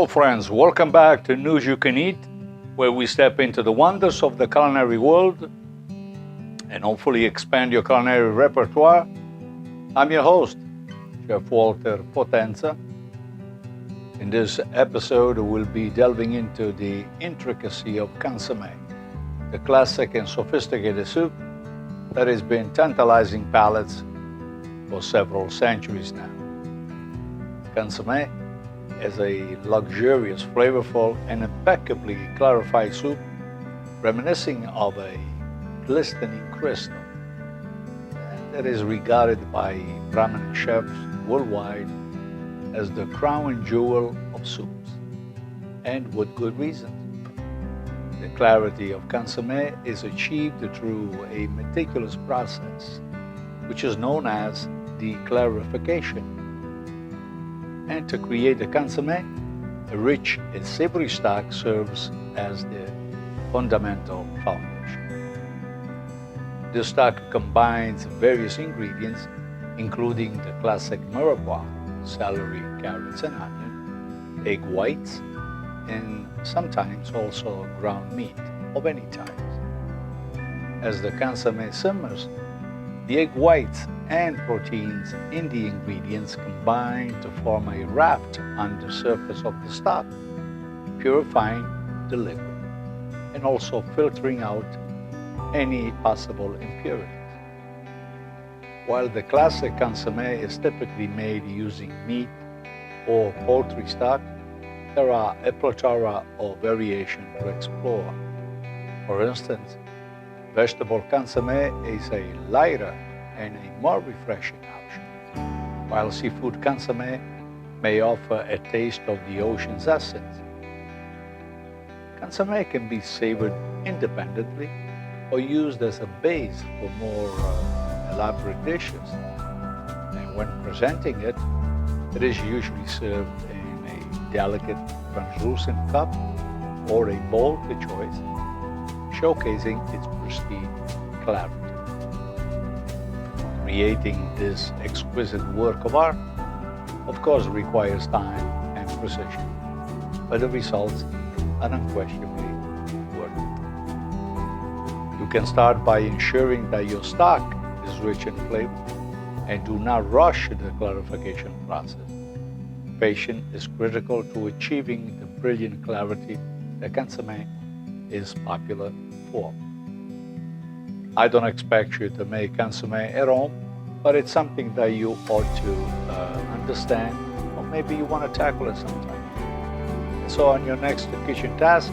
Hello friends, welcome back to News You Can Eat, where we step into the wonders of the culinary world and hopefully expand your culinary repertoire. I'm your host, Chef Walter Potenza. In this episode, we'll be delving into the intricacy of consommé, the classic and sophisticated soup that has been tantalizing palates for several centuries now. Consommé is a luxurious, flavorful, and impeccably clarified soup reminiscing of a glistening crystal that is regarded by prominent chefs worldwide as the crown jewel of soups, and with good reason. The clarity of consommé is achieved through a meticulous process, which is known as the clarification. And to create the consommé, a rich and savory stock serves as the fundamental foundation. This stock combines various ingredients, including the classic mirepoix, celery, carrots, and onion, egg whites, and sometimes also ground meat of any type. As the consommé simmers, the egg whites and proteins in the ingredients combine to form a raft on the surface of the stock, purifying the liquid and also filtering out any possible impurities. While the classic consommé is typically made using meat or poultry stock, there are a plethora of variations to explore. For instance, vegetable consommé is a lighter and a more refreshing option, while seafood consommé may offer a taste of the ocean's essence. Consommé can be savored independently or used as a base for more elaborate dishes. And when presenting it, it is usually served in a delicate translucent cup or a bowl to choice, showcasing its pristine clarity. Creating this exquisite work of art, of course, requires time and precision, but the results are unquestionably worth it. You can start by ensuring that your stock is rich in flavor and do not rush the clarification process. Patience is critical to achieving the brilliant clarity that consommé is popular for. I don't expect you to make consommé at home, but it's something that you ought to understand, or maybe you want to tackle it sometime. So on your next kitchen task,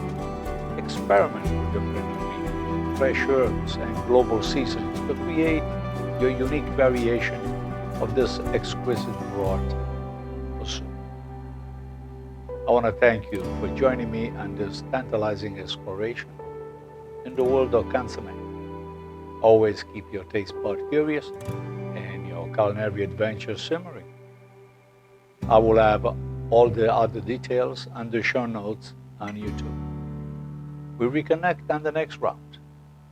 experiment with different ingredients, fresh herbs, and global seasonings to create your unique variation of this exquisite broth or soup. I want to thank you for joining me on this tantalizing exploration in the world of consommé. Always keep your taste bud curious and your culinary adventure simmering. I will have all the other details on the show notes on YouTube. We reconnect on the next round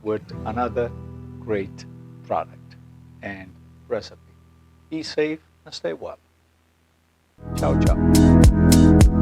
with another great product and recipe. Be safe and stay well. Ciao, ciao.